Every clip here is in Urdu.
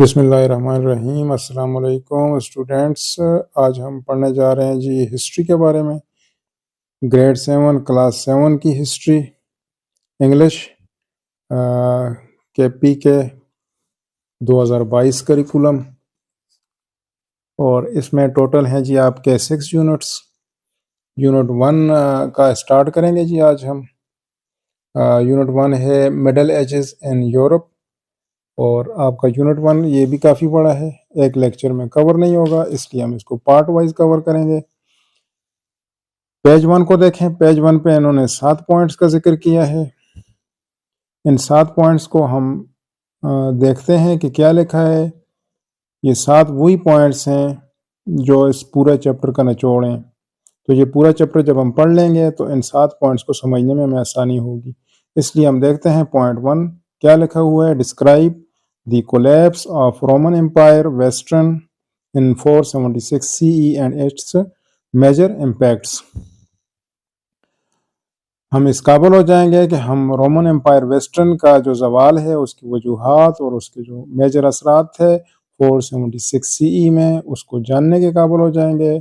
بسم اللہ الرحمن الرحیم۔ السلام علیکم اسٹوڈینٹس، آج ہم پڑھنے جا رہے ہیں جی ہسٹری کے بارے میں۔ گریڈ 7 کلاس 7 کی ہسٹری انگلش کے پی کے 2022 کریکولم، اور اس میں ٹوٹل ہیں جی آپ کے 6 یونٹس۔ یونٹ 1 کا اسٹارٹ کریں گے جی آج ہم۔ یونٹ 1 ہے مڈل ایجز ان یورپ، اور آپ کا یونٹ 1 یہ بھی کافی بڑا ہے، ایک لیکچر میں کور نہیں ہوگا، اس لیے ہم اس کو پارٹ وائز کور کریں گے۔ پیج 1 کو دیکھیں۔ پیج 1 پہ انہوں نے 7 پوائنٹس کا ذکر کیا ہے۔ ان 7 پوائنٹس کو ہم دیکھتے ہیں کہ کیا لکھا ہے۔ یہ 7 وہی پوائنٹس ہیں جو اس پورے چیپٹر کا نچوڑ ہیں، تو یہ پورا چیپٹر جب ہم پڑھ لیں گے تو ان 7 پوائنٹس کو سمجھنے میں ہمیں آسانی ہوگی۔ اس لیے ہم دیکھتے ہیں پوائنٹ 1 کیا لکھا ہوا ہے۔ Describe the collapse of Roman empire western in 476 CE and its major impacts۔ ہم اس قابل ہو جائیں گے کہ ہم رومن امپائر ویسٹرن کا جو زوال ہے اس کی وجوہات اور اس کے جو میجر اثرات تھے 476 CE میں، اس کو جاننے کے قابل ہو جائیں گے۔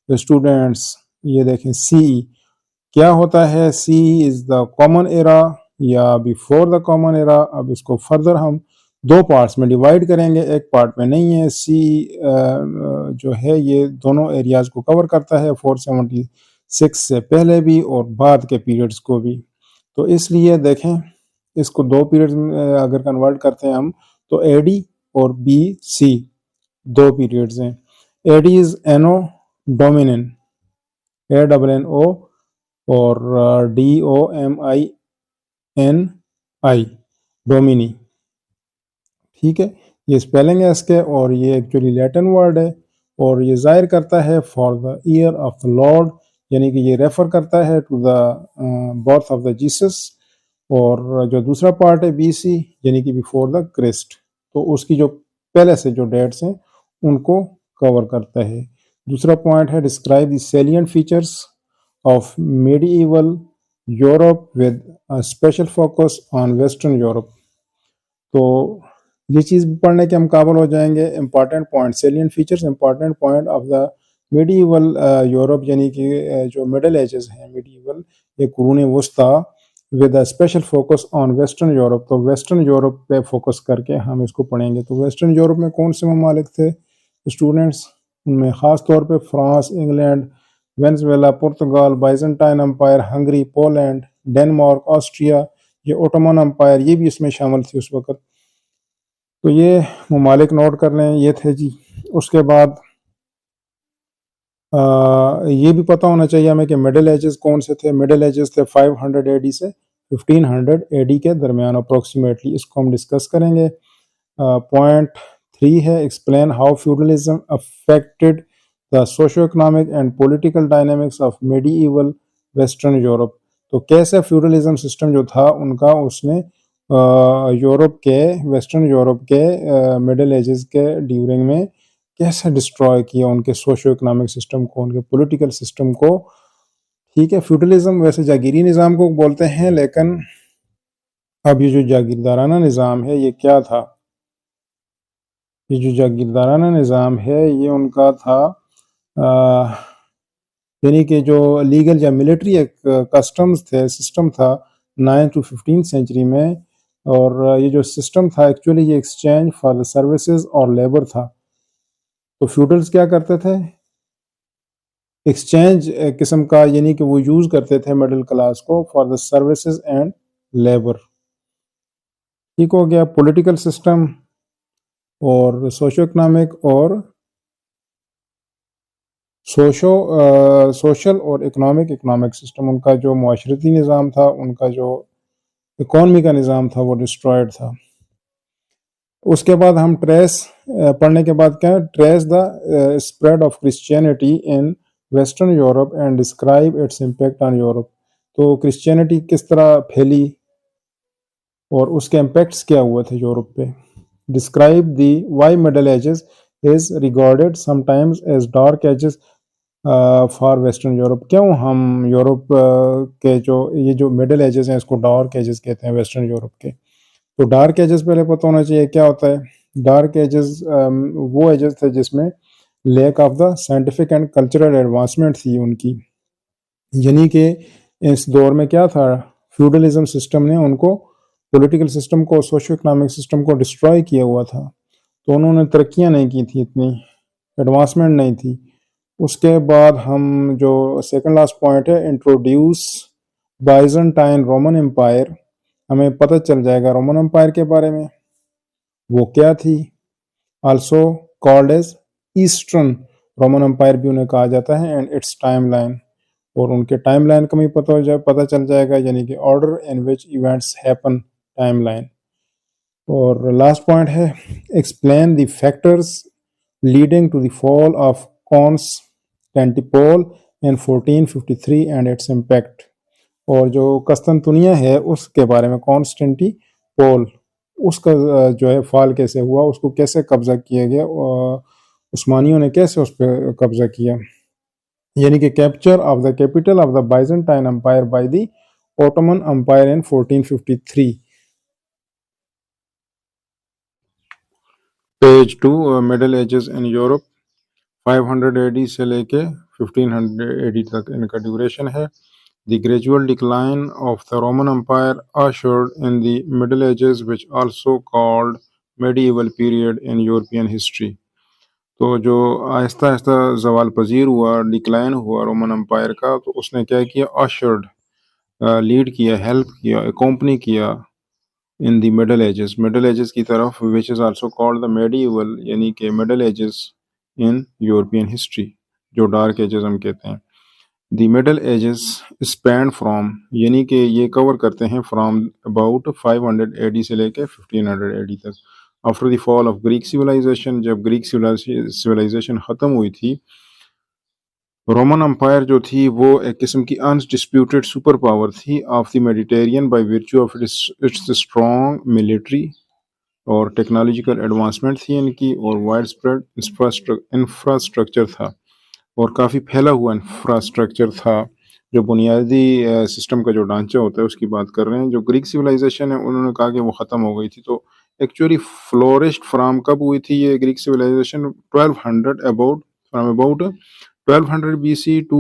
اسٹوڈینٹس یہ دیکھیں CE کیا ہوتا ہے۔ CE از دا کامن ایرا یا بیفور دا کامن ایرا۔ اب اس کو فردر ہم 2 پارٹس میں ڈیوائیڈ کریں گے، ایک پارٹ میں نہیں ہے۔ CE جو ہے یہ دونوں ایریاز کو کور کرتا ہے، 476 سے پہلے بھی اور بعد کے پیریڈز کو بھی۔ تو اس لیے دیکھیں اس کو 2 پیریڈز میں اگر کنورٹ کرتے ہیں ہم تو AD اور BC 2 پیریڈز ہیں۔ AD از اینو ڈومینن، ANNO، اور DOMINI ڈومینی، ٹھیک ہے۔ یہ اسپیلنگ ہے اس کے، اور یہ ایکچولی لیٹن ورڈ ہے، اور یہ ظاہر کرتا ہے for the year of the Lord, یعنی کہ یہ ریفر کرتا ہے to the birth of the Jesus. اور جو دوسرا پارٹ ہے BC یعنی کہ بیفور دا کرسٹ، تو اس کی جو پہلے سے جو ڈیٹس ہیں ان کو کور کرتا ہے۔ دوسرا پوائنٹ ہے describe the salient features of medieval Europe with special focus on western Europe. تو یہ چیز پڑھنے کے ہم قابل ہو جائیں گے۔ Important point, salient features, important point of the medieval Europe, یعنی کہ جو مڈل ایجز ہیں میڈیول، یہ قرون وسطیٰ، with a special focus on western Europe. تو ویسٹرن یورپ پہ فوکس کر کے ہم اس کو پڑھیں گے۔ تو ویسٹرن یورپ میں کون سے ممالک تھے اسٹوڈنٹس؟ ان میں خاص طور پہ France, England, Venezuela, Portugal, Byzantine Empire, Hungary, Poland, Denmark, Austria, یہ اوٹومن امپائر، یہ بھی اس میں شامل تھی اس وقت۔ تو یہ ممالک نوٹ کر لیں، یہ تھے جی۔ اس کے بعد یہ بھی پتہ ہونا چاہیے ہمیں کہ مڈل ایجز کون سے تھے۔ مڈل ایجز تھے 500 AD سے 1500 AD کے درمیان اپروکسیمیٹلی۔ اس کو ہم ڈسکس کریں گے۔ پوائنٹ 3 ہے explain how feudalism affected the socio economic and political dynamics of medieval western Europe. تو کیسے فیوڈلزم سسٹم جو تھا ان کا اس نے یورپ کے، ویسٹرن یورپ کے مڈل ایجز کے ڈیورنگ میں کیسے ڈسٹروائے کیا ان کے سوشو اکنامک سسٹم کو، ان کے پولیٹیکل سسٹم کو، ٹھیک ہے۔ فیوڈلزم ویسے جاگیری نظام کو بولتے ہیں، لیکن اب یہ جو جاگیردارانہ نظام ہے یہ کیا تھا؟ یہ جو جاگیردارانہ نظام ہے یہ ان کا تھا یعنی کہ جو لیگل یا ملٹری ایک کسٹمز تھے، سسٹم تھا 9 to 15 سینچری میں، اور یہ جو سسٹم تھا ایکچولی یہ ایکسچینج فار دا سروسز اور لیبر تھا۔ تو فیوڈلز کیا کرتے تھے؟ ایکسچینج قسم کا، یعنی کہ وہ یوز کرتے تھے مڈل کلاس کو for the services and labour, ٹھیک ہو گیا۔ پولیٹیکل سسٹم اور سوشو اکنامک اور سوشل اور اکنامک سسٹم، ان کا جو معاشرتی نظام تھا، ان کا جو اکانومی کا نظام تھا وہ ڈسٹرائڈ تھا۔ اس کے بعد ہم ٹریس پڑھنے کے بعد کیا ہے؟ Trace the spread of Christianity in western Europe and describe its impact on Europe. تو کرسچینٹی کس طرح پھیلی اور اس کے امپیکٹس کیا ہوئے تھے یورپ پہ۔ Describe the why middle ages is regarded sometimes as dark ages for western Europe. کیوں ہم یورپ کے یہ جو مڈل ایجز ہیں اس کو ڈارک ایجز کہتے ہیں ویسٹرن یورپ کے؟ تو ڈارک ایجز پہلے پتہ ہونا چاہیے کیا ہوتا ہے۔ ڈارک ایجز وہ ایجز تھے جس میں lack of the scientific and cultural advancement تھی ان کی، یعنی کہ اس دور میں کیا تھا، فیوڈلزم سسٹم نے ان کو پولیٹیکل سسٹم کو، سوشو اکنامک سسٹم کو ڈسٹروائے کیا ہوا تھا، تو انہوں نے ترقیاں نہیں کی تھی، اتنی ایڈوانسمنٹ نہیں تھی۔ اس کے بعد ہم جو سیکنڈ لاسٹ پوائنٹ ہے، انٹروڈیوس بائزنٹائن رومن امپائر، ہمیں پتہ چل جائے گا رومن امپائر کے بارے میں، وہ کیا تھی، also called as eastern Roman empire بھی انہیں کہا جاتا ہے، اینڈ اٹس ٹائم لائن، اور ان کے ٹائم لائن کا بھی پتہ چل جائے گا، یعنی کہ order in which events happen, time line. اور لاسٹ پوائنٹ ہے explain the factors leading to the fall of Constantinople in 1453 and its impact، اور جو قسطنطنیہ ہے اس کے بارے میں، کانسٹنٹی پول، اس کا جو ہے فال کیسے ہوا، اس کو کیسے قبضہ کیا گیا، عثمانیوں نے کیسے اس پہ قبضہ کیا، یعنی کہ capture of the capital of the Byzantine Empire by the Ottoman Empire in 1453۔ Page 2، Middle Ages in Europe, 500 A D سے لے کے 1500 اے ڈی تک ان کا ڈیوریشن ہے۔ The gradual decline of the Roman Empire ushered in the middle ages which also called medieval period in European history۔ تو جو آہستہ آہستہ زوال پذیر ہوا، ڈکلائن ہوا رومن امپائر کا، تو اس نے کیا کیا، ushered، لیڈ کیا، ہیلپ کیا، اکومپنی کیا in the middle ages، middle ages کی طرف، which is also called the medieval، یعنی کہ middle ages in European history، جو ڈارک ایجز ہم کہتے ہیں۔ The middle edges spend from, یعنی کہ یہ کور کرتے ہیں فرام اباؤٹ 500 اے ڈی سے لے کے 1500 اے ڈی تک۔ After the fall of Greek civilisation, جب گریک سویلائزیشن ختم ہوئی تھی، رومن امپائر جو تھی وہ ایک قسم کی انڈسپیوٹڈ سپر پاور تھی of the Mediterranean by virtue of its strong military اور ٹیکنالوجیکل ایڈوانسمنٹ تھی ان کی، اور وائڈ اسپریڈ انفراسٹرکچر تھا، اور کافی پھیلا ہوا انفراسٹرکچر تھا، جو بنیادی سسٹم کا جو ڈھانچہ ہوتا ہے اس کی بات کر رہے ہیں۔ جو گریک سویلائزیشن ہے انہوں نے کہا کہ وہ ختم ہو گئی تھی، تو ایکچولی فلورشڈ فرام کب ہوئی تھی یہ Greek civilisation, 1200 about 1200 B C to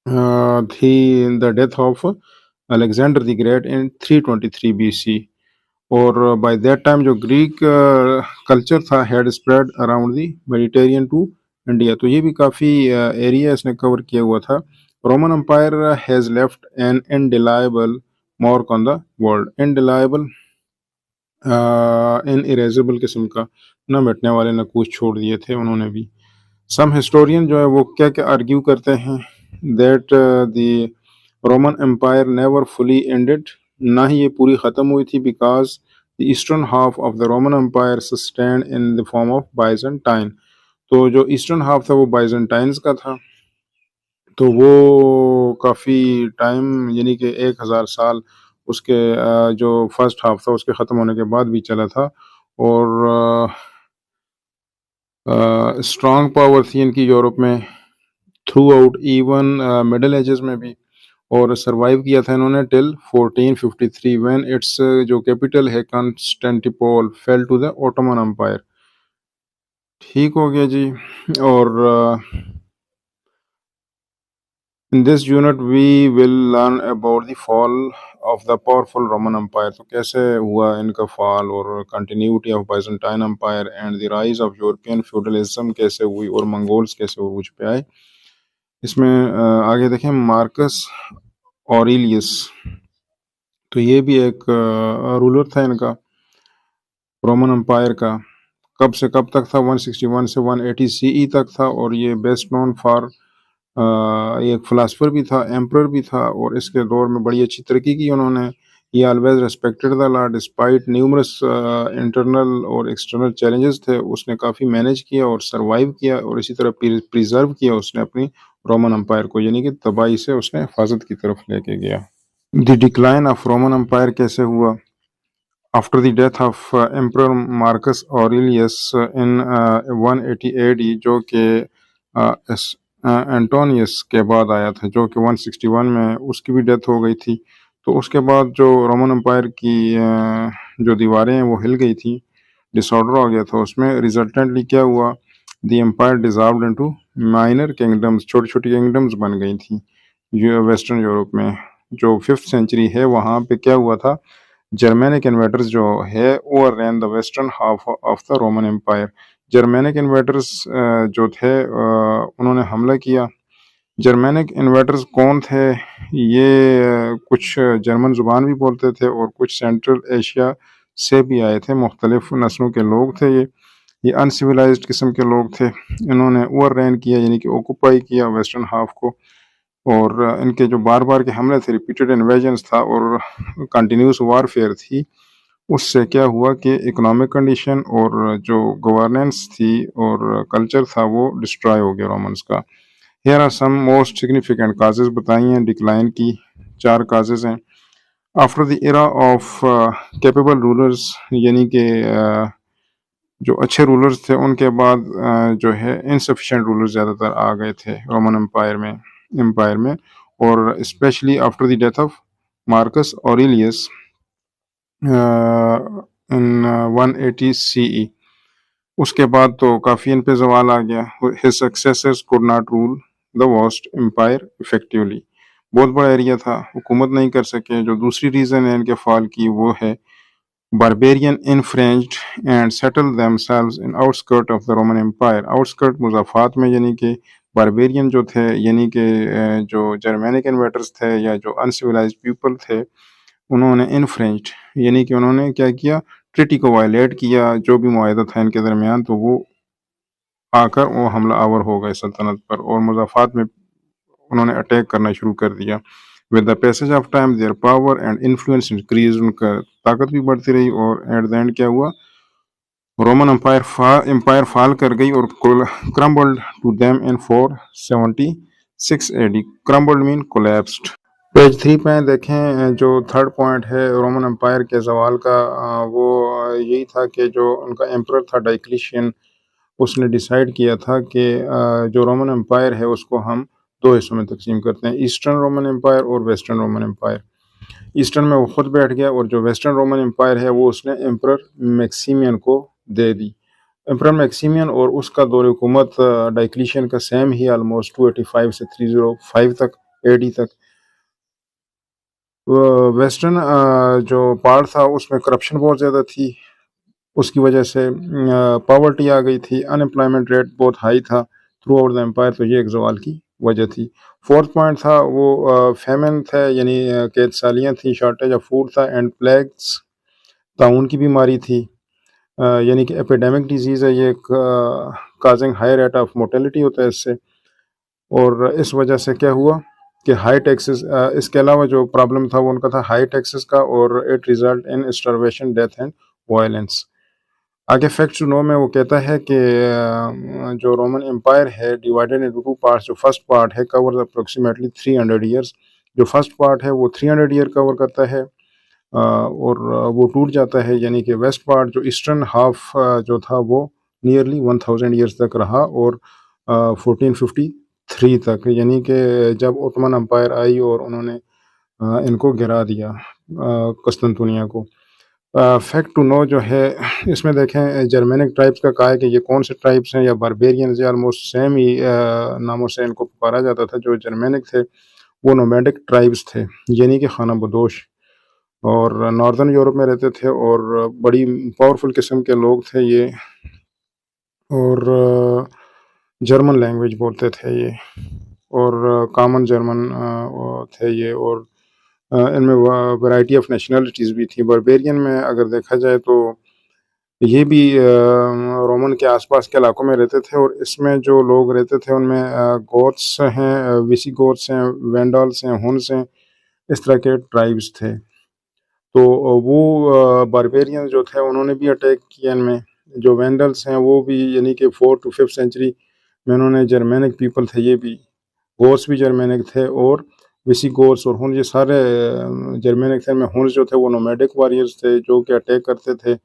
the death of Alexander the Great in 323 B C, اور بائی دیٹ ٹائم جو گریک کلچر تھا had spread around the Mediterranean to India, تو یہ بھی کافی ایریا اس نے کور کیا ہوا تھا۔ Roman Empire has left an indelible mark on the world, indelible unerasable قسم کا، نہ مٹنے والے نقوش چھوڑ دیے تھے انہوں نے بھی۔ سم ہسٹورین جو ہے وہ کیا کیا آرگیو کرتے ہیں، that the Roman Empire never fully ended, نہ ہی یہ پوری ختم ہوئی تھی، because the eastern half of the Roman Empire sustained in the form of Byzantine, تو جو ایسٹرن ہاف تھا وہ بائزنٹائنز کا تھا، تو وہ کافی ٹائم، یعنی کہ 1000 سال اس کے جو فرسٹ ہاف تھا اس کے ختم ہونے کے بعد بھی چلا تھا، اور اسٹرانگ پاور تھی ان کی یورپ میں throughout, even middle ages میں بھی، اور سروائیو کیا تھا انہوں نے ٹل 1453 وین اٹس جو کیپٹل ہے Constantinople feel to the Ottoman umpire. ٹھیک ہو گیا جی، اور in this unit we will learn about the fall of the powerful Roman Empire، تو کیسے ہوا ان کا فال، اور continuity of Byzantine Empire and the rise of European feudalism کیسے ہوئی، اور منگولز کیسے عروج پہ آئے۔ اس میں آگے دیکھیں مارکس اوریلیس، تو یہ بھی ایک رولر تھا ان کا رومن امپائر کا، کب سے کب تک تھا، 161 سے 180 سی ای تک تھا، اور یہ بیسٹ نون فار ایک فلاسفر بھی تھا، ایمپرر بھی تھا، اور اس کے دور میں بڑی اچھی ترقی کی انہوں نے۔ یہ آلویز ریسپیکٹڈ دا لا ڈسپائٹ نیومرس انٹرنل اور ایکسٹرنل چیلنجز تھے، اس نے کافی مینیج کیا اور سروائیو کیا، اور اسی طرح پریزرو کیا اس نے اپنی رومن امپائر کو، یعنی کہ تباہی سے اس نے حفاظت کی طرف لے کے گیا۔ دی ڈکلائن آف رومن امپائر کیسے ہوا، after the death of Emperor Marcus Aurelius in 180 AD، جو کہ اینٹونیس کے بعد آیا تھا، جو کہ 161 میں اس کی بھی ڈیتھ ہو گئی تھی، تو اس کے بعد جو رومن امپائر کی جو دیواریں ہیں وہ ہل گئی تھیں، ڈس آرڈر ہو گیا تھا اس میں. ریزلٹنٹلی کیا ہوا, دی umpire dissolved into minor kingdoms, چھوٹی چھوٹی کنگڈمز بن گئی تھیں ویسٹرن یورپ میں. جو 5th سینچری ہے وہاں پہ کیا ہوا تھا, جرمینک انویڈرز جو ہے overran the western half of the Roman empire. Germanic invaders جو تھے انہوں نے حملہ کیا. جرمینک انویڈرز کون تھے؟ یہ کچھ جرمن زبان بھی بولتے تھے اور کچھ سینٹرل ایشیا سے بھی آئے تھے, مختلف نسلوں کے لوگ تھے. یہ انسیولائزڈ قسم کے لوگ تھے. انہوں نے اوور رین کیا یعنی کہ اوکوپائی کیا ویسٹرن ہاف کو, اور ان کے جو بار بار کے حملے تھے, ریپیٹڈ انویژنز تھا اور کنٹینیوس وارفیئر تھی, اس سے کیا ہوا کہ اکنامک کنڈیشن اور جو گورننس تھی اور کلچر تھا وہ ڈسٹرائے ہو گیا رومنس کا. Here are some most significant causes بتائی ہیں ڈکلائن کی. 4 کازز ہیں. After the era of capable rulers, یعنی کہ جو اچھے رولرز تھے ان کے بعد جو ہے انسفیشینٹ رولرز زیادہ تر آ گئے تھے رومن امپائر میں, اور especially after the death of Marcus Aurelius in 180 CE. اس کے بعد تو کافی ان پہ زوال آ گیا. his successors could not rule the vast empire effectively. بہت بڑا ایریا تھا, حکومت نہیں کر سکے. جو دوسری ریزن ہے ان کے فال کی وہ ہے barbarian infringed and settled themselves in outskirt of the Roman Empire. outskirt مضافات میں, یعنی کہ barbarian جو تھے یعنی کہ جو جرمینک انویٹرز تھے یا جو uncivilized people تھے, انہوں نے انفرینجڈ یعنی کہ انہوں نے کیا کیا, ٹریٹی کو وائلیٹ کیا, جو بھی معاہدہ تھا ان کے درمیان, تو وہ آ کر وہ حملہ آور ہو گئے سلطنت پر, اور مضافات میں انہوں نے اٹیک کرنا شروع کر دیا. with the passage of time their power and influence increased. ان کا طاقت بھی بڑھتی رہی, اور ایٹ دا اینڈ کیا ہوا, رومن امپائر فال کر گئی اور crumbled to them in 476 AD. crumbled mean collapsed. Page 3 پہ دیکھیں, جو 3rd پوائنٹ ہے رومن امپائر کے زوال کا, وہ یہی تھا کہ جو ان کا ایمپرر تھا ڈائیکلیشین, اس نے ڈیسائیڈ کیا تھا کہ جو رومن امپائر ہے اس کو ہم 2 حصوں میں تقسیم کرتے ہیں, ایسٹرن رومن امپائر اور ویسٹرن رومن امپائر. ایسٹرن میں وہ خود بیٹھ گیا, اور جو ویسٹرن رومن امپائر ہے وہ اس نے ایمپرر میکسیمین کو دے دی. ایمپرر میکسیمین اور اس کا دور حکومت ڈائیکلیشین کا سیم ہی, آلموسٹ 285 سے 305 تک AD تک. ویسٹرن جو پارٹ تھا اس میں کرپشن بہت زیادہ تھی, اس کی وجہ سے پاورٹی آ گئی تھی, ان امپلائمنٹ ریٹ بہت ہائی تھا تھرو آؤٹ دا امپائر, تو یہ ایک زوال کی وجہ تھی. 4th پوائنٹ تھا وہ فیمن تھے, یعنی قید سالیاں تھیں, شارٹیج آف فوڈ تھا, اینڈ پلیگس, طاعون کی بیماری تھی, یعنی کہ ایپیڈیمک ڈیزیز ہے یہ, causing high rate of mortality ہوتا ہے اس سے. اور اس وجہ سے کیا ہوا کہ ہائی ٹیکسز, اس کے علاوہ جو پرابلم تھا وہ ان کا تھا ہائی ٹیکسز کا, اور it result in starvation, death and violence. آگے فیکٹس ٹو نو میں وہ کہتا ہے کہ جو رومن امپائر ہے ڈیوائڈیڈ انٹو 2 پارٹس. جو فرسٹ پارٹ ہے کورز اپروکسیمیٹلی 300 ایئرس. جو فرسٹ پارٹ ہے وہ 300 ایئر کور کرتا ہے, اور وہ ٹوٹ جاتا ہے, یعنی کہ ویسٹ پارٹ جو ایسٹرن ہاف جو تھا وہ نیئرلی 1000 ایئرس تک رہا, اور 1453 تک, یعنی کہ جب اوٹمن امپائر آئی اور انہوں نے ان کو گرا دیا قسطنطنیہ کو. فیکٹ ٹو نو جو ہے اس میں دیکھیں, جرمینک ٹرائبس کا کہا ہے کہ یہ کون سے ٹرائبس ہیں, یا باربیرینز, یا آلموسٹ سیم ہی ناموں سے ان کو پکارا جاتا تھا. جو جرمینک تھے وہ نومیڈک ٹرائبس تھے, یعنی کہ خانہ بدوش, اور ناردرن یورپ میں رہتے تھے, اور بڑی پاورفل قسم کے لوگ تھے یہ, اور جرمن لینگویج بولتے تھے یہ, اور کامن جرمن تھے یہ, اور ان میں ورائٹی آف نیشنلٹیز بھی تھی. باربیرین میں اگر دیکھا جائے تو یہ بھی رومن کے آس پاس کے علاقوں میں رہتے تھے, اور اس میں جو لوگ رہتے تھے ان میں گوتس ہیں, ویسی گوتس ہیں, وینڈالس ہیں, ہنس ہیں, اس طرح کے ٹرائبس تھے. تو وہ باربیرین جو تھے انہوں نے بھی اٹیک کیا ان میں. جو وینڈلس ہیں وہ بھی, یعنی کہ 4th to 5th سینچری میں انہوں نے, جرمینک پیپل تھے یہ بھی, گوتس بھی جرمینک تھے, اور ویسی گوتس اور ہن یہ سارے جرمینک تھے. میں ہنس جو تھے وہ نومیڈک واریئرز تھے جو کہ اٹیک کرتے تھے